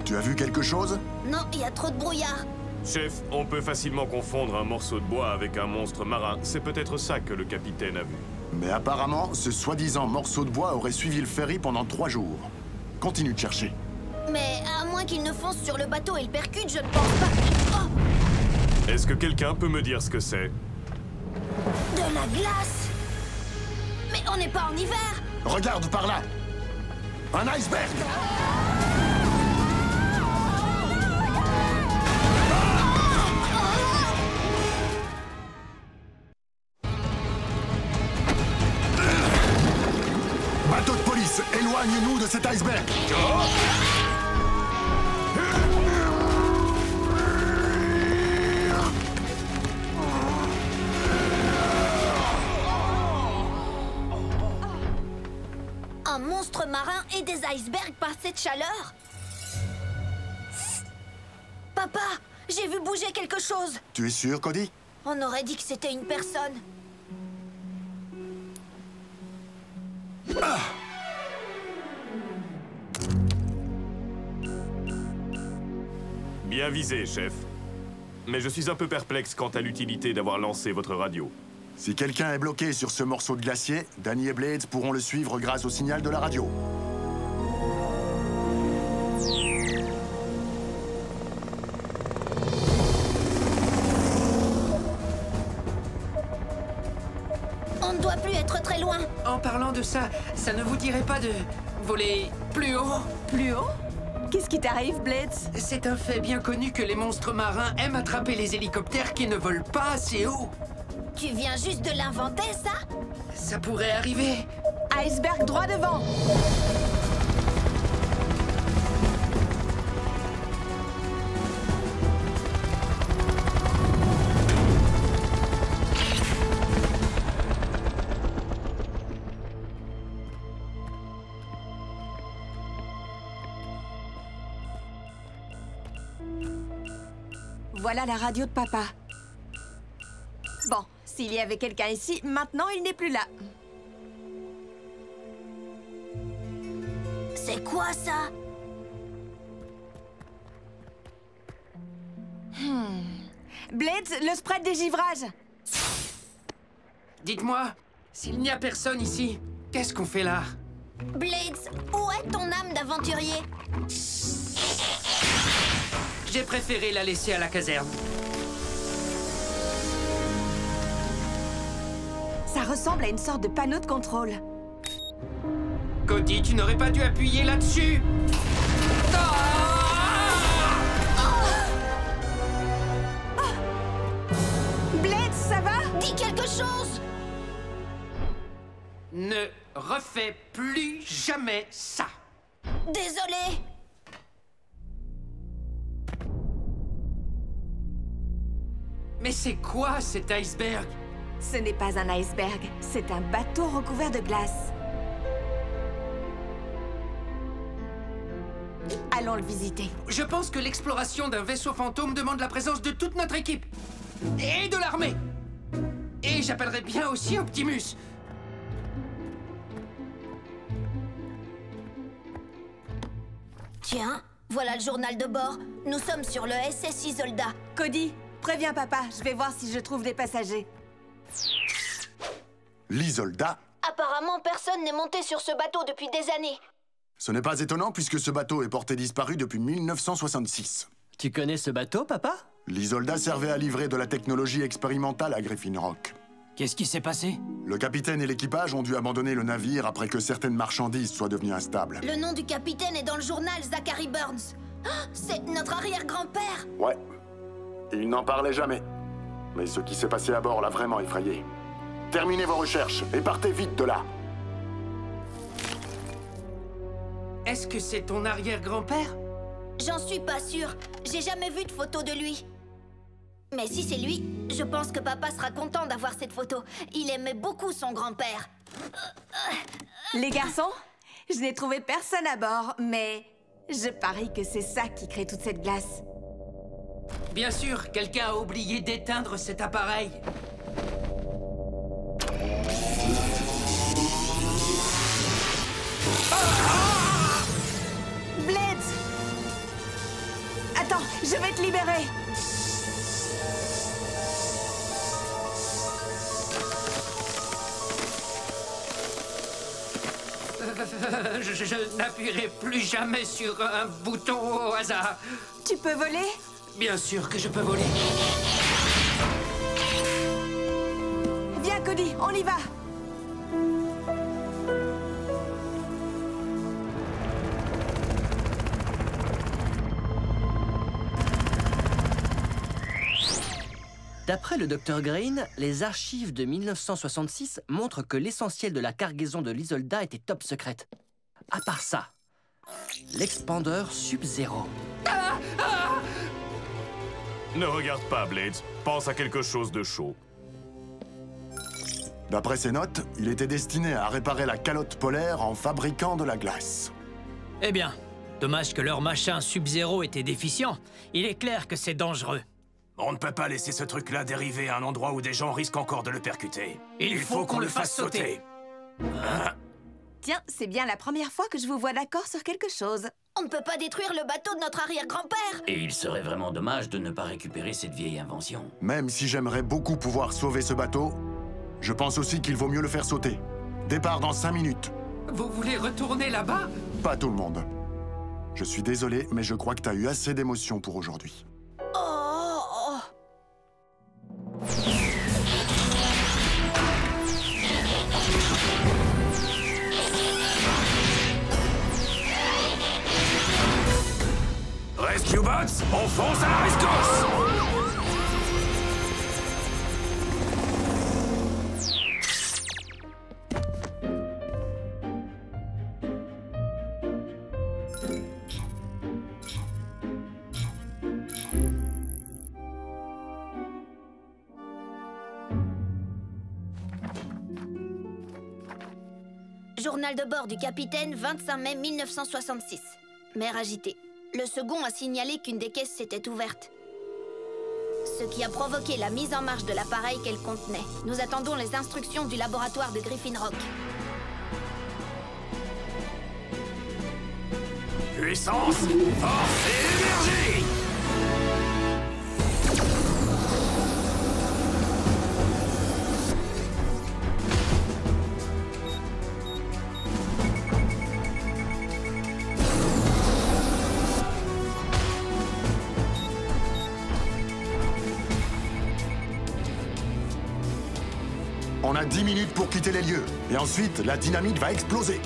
Tu as vu quelque chose? Non, il y a trop de brouillard. Chef, on peut facilement confondre un morceau de bois avec un monstre marin. C'est peut-être ça que le capitaine a vu. Mais apparemment, ce soi-disant morceau de bois aurait suivi le ferry pendant 3 jours. Continue de chercher. Mais à moins qu'il ne fonce sur le bateau et le percute, je ne pense pas... Oh! Est-ce que quelqu'un peut me dire ce que c'est? De la glace! Mais on n'est pas en hiver! Regarde par là! Un iceberg! Bateau de police, éloigne-nous de cet iceberg! Un monstre marin et des icebergs par cette chaleur? Papa, j'ai vu bouger quelque chose. Tu es sûr, Cody? On aurait dit que c'était une personne. Ah! Bien visé, chef. Mais je suis un peu perplexe quant à l'utilité d'avoir lancé votre radio. Si quelqu'un est bloqué sur ce morceau de glacier, Danny et Blades pourront le suivre grâce au signal de la radio. On ne doit plus être très loin. En parlant de ça, ça ne vous dirait pas de voler plus haut? Plus haut? Qu'est-ce qui t'arrive, Blades? C'est un fait bien connu que les monstres marins aiment attraper les hélicoptères qui ne volent pas assez haut. Tu viens juste de l'inventer, ça? Ça pourrait arriver. Iceberg droit devant! Voilà la radio de papa. Bon, s'il y avait quelqu'un ici, maintenant il n'est plus là. C'est quoi, ça? Blades, le spray de dégivrage! Dites-moi, s'il n'y a personne ici, qu'est-ce qu'on fait là? Blades, où est ton âme d'aventurier? J'ai préféré la laisser à la caserne. Ça ressemble à une sorte de panneau de contrôle. Cody, tu n'aurais pas dû appuyer là-dessus. Blades, ça va? Dis quelque chose! Ne refais plus jamais ça. Désolé. Mais c'est quoi cet iceberg? Ce n'est pas un iceberg, c'est un bateau recouvert de glace. Allons le visiter. Je pense que l'exploration d'un vaisseau fantôme demande la présence de toute notre équipe. Et de l'armée. Et j'appellerais bien aussi Optimus. Tiens, voilà le journal de bord. Nous sommes sur le SS Isolda. Cody, préviens papa, je vais voir si je trouve des passagers. L'Isolda? Apparemment, personne n'est monté sur ce bateau depuis des années. Ce n'est pas étonnant puisque ce bateau est porté disparu depuis 1966. Tu connais ce bateau, papa? L'Isolda servait à livrer de la technologie expérimentale à Griffin Rock. Qu'est-ce qui s'est passé? Le capitaine et l'équipage ont dû abandonner le navire après que certaines marchandises soient devenues instables. Le nom du capitaine est dans le journal, Zachary Burns. Ah, c'est notre arrière-grand-père. Ouais. Il n'en parlait jamais. Mais ce qui s'est passé à bord l'a vraiment effrayé. Terminez vos recherches et partez vite de là. Est-ce que c'est ton arrière-grand-père? J'en suis pas sûre. J'ai jamais vu de photo de lui. Mais si c'est lui, je pense que papa sera content d'avoir cette photo. Il aimait beaucoup son grand-père. Les garçons, je n'ai trouvé personne à bord, mais je parie que c'est ça qui crée toute cette glace. Bien sûr, quelqu'un a oublié d'éteindre cet appareil. Blades! Je vais te libérer. Je n'appuierai plus jamais sur un bouton au hasard. Tu peux voler? Bien sûr que je peux voler. Viens, Cody, on y va. D'après le Dr Green, les archives de 1966 montrent que l'essentiel de la cargaison de l'Isolda était top secrète. À part ça, l'expandeur Sub-Zero. Ne regarde pas, Blades. Pense à quelque chose de chaud. D'après ses notes, il était destiné à réparer la calotte polaire en fabriquant de la glace. Eh bien, dommage que leur machin Sub-Zero était déficient. Il est clair que c'est dangereux. On ne peut pas laisser ce truc-là dériver à un endroit où des gens risquent encore de le percuter. Il faut qu'on le fasse sauter. Tiens, c'est bien la première fois que je vous vois d'accord sur quelque chose. On ne peut pas détruire le bateau de notre arrière-grand-père. Et il serait vraiment dommage de ne pas récupérer cette vieille invention. Même si j'aimerais beaucoup pouvoir sauver ce bateau, je pense aussi qu'il vaut mieux le faire sauter. Départ dans 5 minutes. Vous voulez retourner là-bas? Pas tout le monde. Je suis désolé, mais je crois que t'as eu assez d'émotions pour aujourd'hui. Rescue Bots, on fonce à la rescousse! Journal de bord du capitaine, 25 mai 1966. Mer agitée. Le second a signalé qu'une des caisses s'était ouverte, ce qui a provoqué la mise en marche de l'appareil qu'elle contenait. Nous attendons les instructions du laboratoire de Griffin Rock. Puissance, force et énergie! On a 10 minutes pour quitter les lieux. Et ensuite, la dynamite va exploser.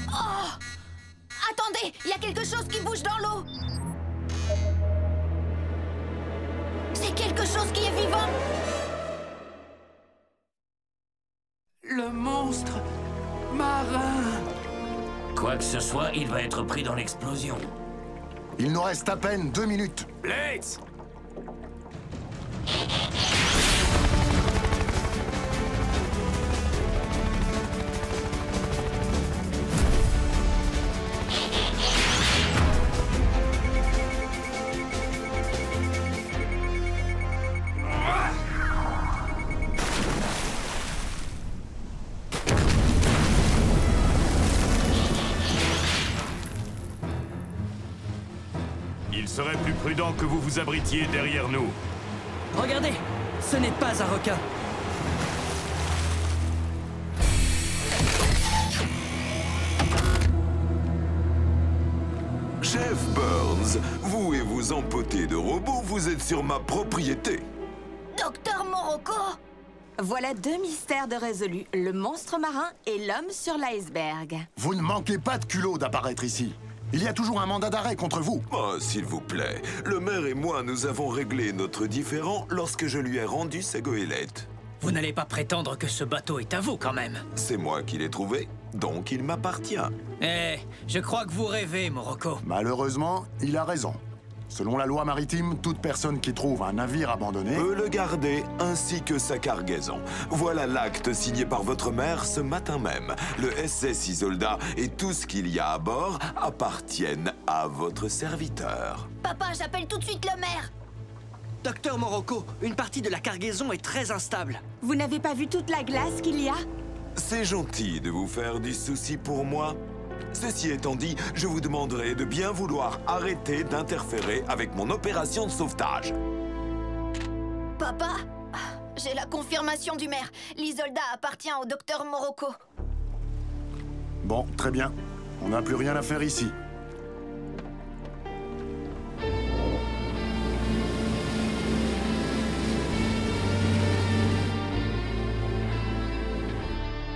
Oh! Attendez, il y a quelque chose qui bouge dans l'eau. C'est quelque chose qui est vivant. Le monstre marin. Quoi que ce soit, il va être pris dans l'explosion. Il nous reste à peine 2 minutes. Blades! Il serait plus prudent que vous vous abritiez derrière nous. Regardez, ce n'est pas un requin. Chef Burns, vous et vos empotés de robots, vous êtes sur ma propriété. Docteur Morocco. Voilà 2 mystères de résolus, le monstre marin et l'homme sur l'iceberg. Vous ne manquez pas de culot d'apparaître ici. Il y a toujours un mandat d'arrêt contre vous. Oh, s'il vous plaît. Le maire et moi, nous avons réglé notre différend lorsque je lui ai rendu sa goélette. Vous n'allez pas prétendre que ce bateau est à vous, quand même. C'est moi qui l'ai trouvé, donc il m'appartient. Eh, je crois que vous rêvez, Morocco. Malheureusement, il a raison. Selon la loi maritime, toute personne qui trouve un navire abandonné peut le garder, ainsi que sa cargaison. Voilà l'acte signé par votre maire ce matin même. Le SS Isolda et tout ce qu'il y a à bord appartiennent à votre serviteur. Papa, j'appelle tout de suite le maire. Docteur Morocco, une partie de la cargaison est très instable. Vous n'avez pas vu toute la glace qu'il y a? C'est gentil de vous faire du souci pour moi. Ceci étant dit, je vous demanderai de bien vouloir arrêter d'interférer avec mon opération de sauvetage. Papa, j'ai la confirmation du maire. L'Isolda appartient au docteur Morocco. Bon, très bien. On n'a plus rien à faire ici.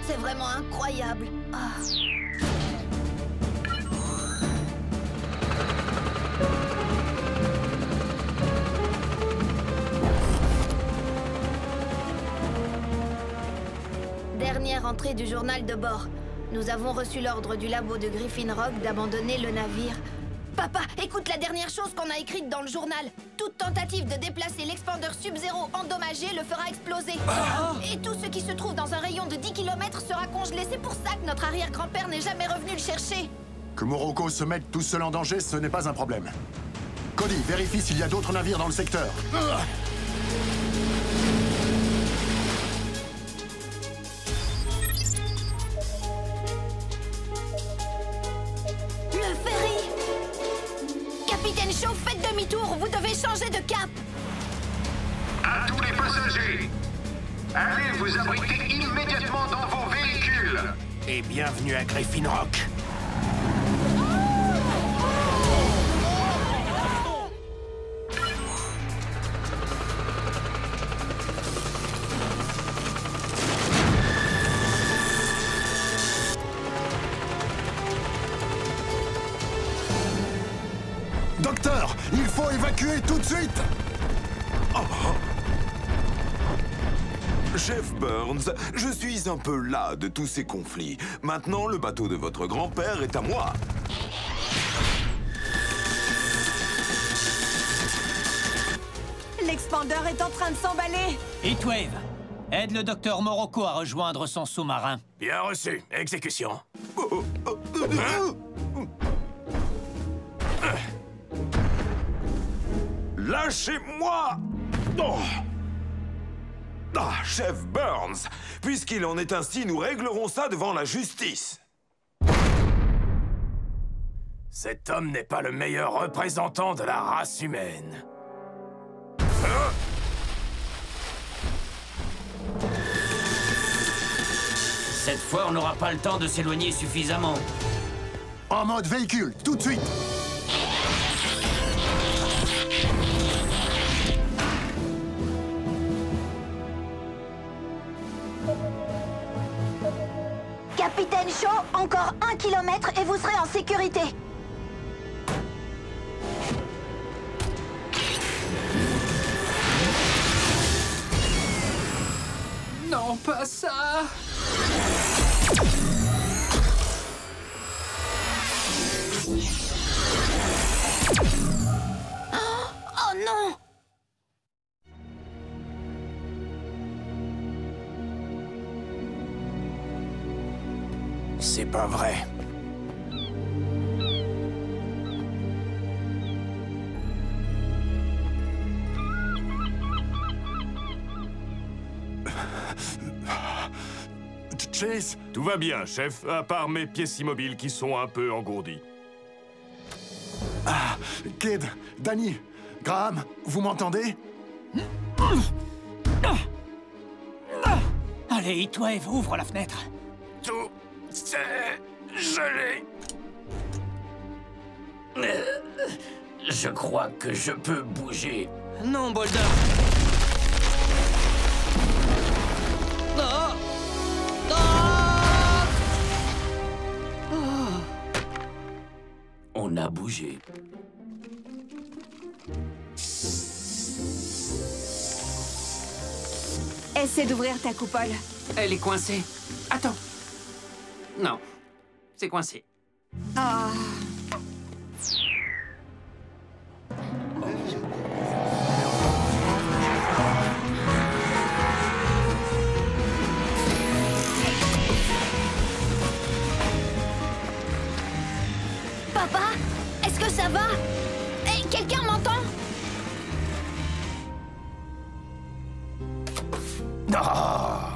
C'est vraiment incroyable. Ah. Dernière entrée du journal de bord. Nous avons reçu l'ordre du labo de Griffin Rock d'abandonner le navire. Papa, écoute la dernière chose qu'on a écrite dans le journal. Toute tentative de déplacer l'expandeur Sub-Zero endommagé le fera exploser. Et tout ce qui se trouve dans un rayon de 10 km sera congelé. C'est pour ça que notre arrière-grand-père n'est jamais revenu le chercher. Que Morocco se mette tout seul en danger, ce n'est pas un problème. Cody, vérifie s'il y a d'autres navires dans le secteur. Le ferry! Capitaine Shaw, faites demi-tour, vous devez changer de cap! À tous les passagers, allez vous abriter immédiatement dans vos véhicules. Et bienvenue à Griffin Rock. Docteur, il faut évacuer tout de suite! Chef Burns, je suis un peu las de tous ces conflits. Maintenant, le bateau de votre grand-père est à moi. L'expandeur est en train de s'emballer. Heatwave, aide le docteur Morocco à rejoindre son sous-marin. Bien reçu. Exécution. Lâchez-moi! Chef Burns, puisqu'il en est ainsi, nous réglerons ça devant la justice. Cet homme n'est pas le meilleur représentant de la race humaine. Cette fois, on n'aura pas le temps de s'éloigner suffisamment. En mode véhicule, tout de suite! Capitaine Shaw, encore 1 kilomètre et vous serez en sécurité. Non, pas ça! Oh non! C'est pas vrai. Chase? Tout va bien, chef, à part mes pièces immobiles qui sont un peu engourdies. Ah, Kid, Danny, Graham, vous m'entendez? Allez, Heatwave, ouvre la fenêtre. Tout c'est gelé. Je crois que je peux bouger. Non, Boulder. Oh. Oh. On a bougé. Essaie d'ouvrir ta coupole. Elle est coincée. Attends. Non, c'est coincé. Ah. Papa, est-ce que ça va? Hey, quelqu'un m'entend? Ah.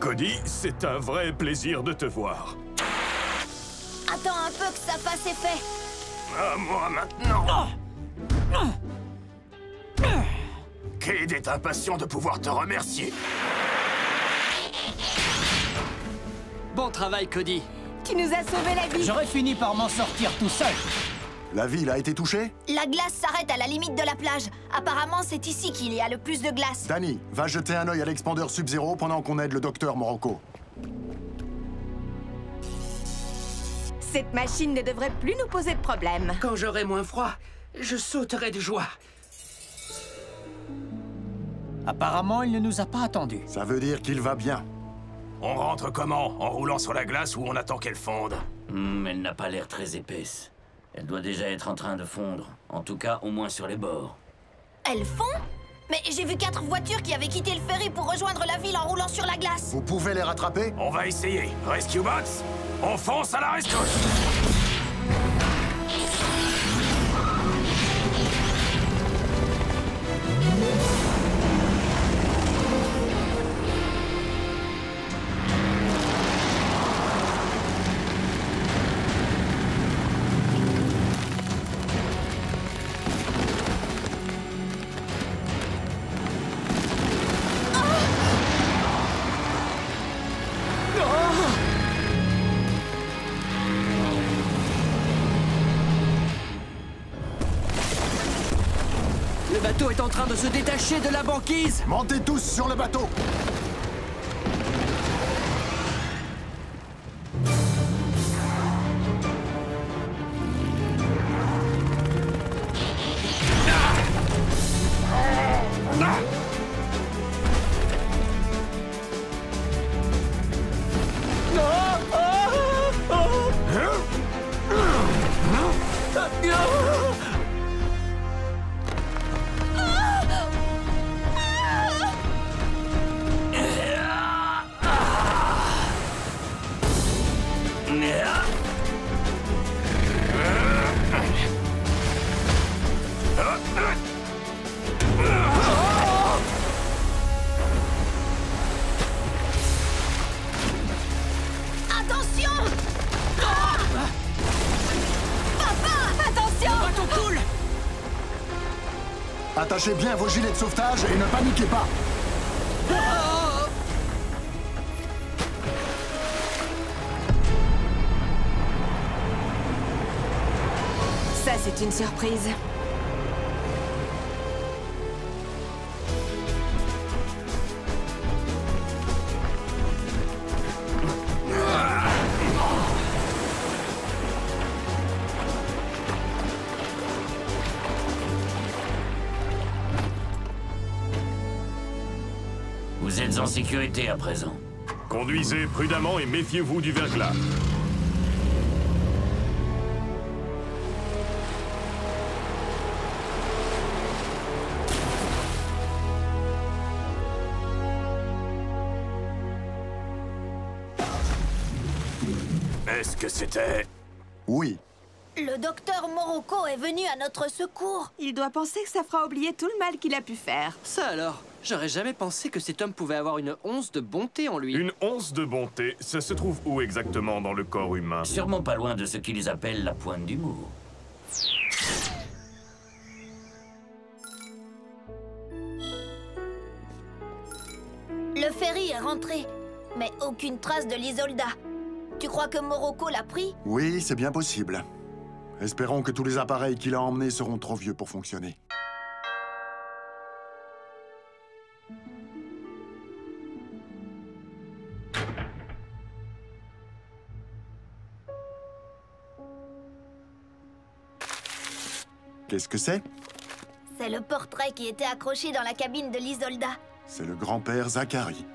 Cody, c'est un vrai plaisir de te voir. Attends un peu que ça fasse effet. À moi maintenant. Cade est impatient de pouvoir te remercier. Bon travail, Cody. Tu nous as sauvé la vie. J'aurais fini par m'en sortir tout seul. La ville a été touchée? La glace s'arrête à la limite de la plage. Apparemment, c'est ici qu'il y a le plus de glace. Danny, va jeter un œil à l'expandeur Sub-Zero pendant qu'on aide le docteur Morocco. Cette machine ne devrait plus nous poser de problème. Quand j'aurai moins froid, je sauterai de joie. Apparemment, il ne nous a pas attendus. Ça veut dire qu'il va bien. On rentre comment? En roulant sur la glace ou on attend qu'elle fonde? Elle n'a pas l'air très épaisse. Elle doit déjà être en train de fondre. En tout cas, au moins sur les bords. Elles font? Mais j'ai vu 4 voitures qui avaient quitté le ferry pour rejoindre la ville en roulant sur la glace. Vous pouvez les rattraper? On va essayer. Rescue Bots, on fonce à la rescousse. Le bateau est en train de se détacher de la banquise. Montez tous sur le bateau! Attachez bien vos gilets de sauvetage et ne paniquez pas. Ça, c'est une surprise. Vous êtes en sécurité à présent. Conduisez prudemment et méfiez-vous du verglas. Est-ce que c'était... Oui. Le docteur Morocco est venu à notre secours. Il doit penser que ça fera oublier tout le mal qu'il a pu faire. Ça alors, j'aurais jamais pensé que cet homme pouvait avoir une once de bonté en lui. Une once de bonté, ça se trouve où exactement dans le corps humain? Sûrement pas loin de ce qu'ils appellent la pointe d'humour. Le ferry est rentré, mais aucune trace de l'Isolda. Tu crois que Morocco l'a pris? Oui, c'est bien possible. Espérons que tous les appareils qu'il a emmenés seront trop vieux pour fonctionner. Qu'est-ce que c'est? C'est le portrait qui était accroché dans la cabine de l'Isolda. C'est le grand-père Zachary.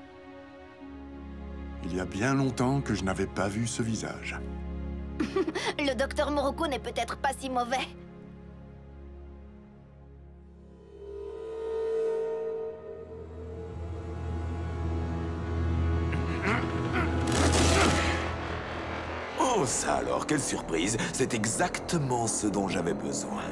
Il y a bien longtemps que je n'avais pas vu ce visage. Le docteur Morocco n'est peut-être pas si mauvais. Oh, ça alors, quelle surprise! C'est exactement ce dont j'avais besoin.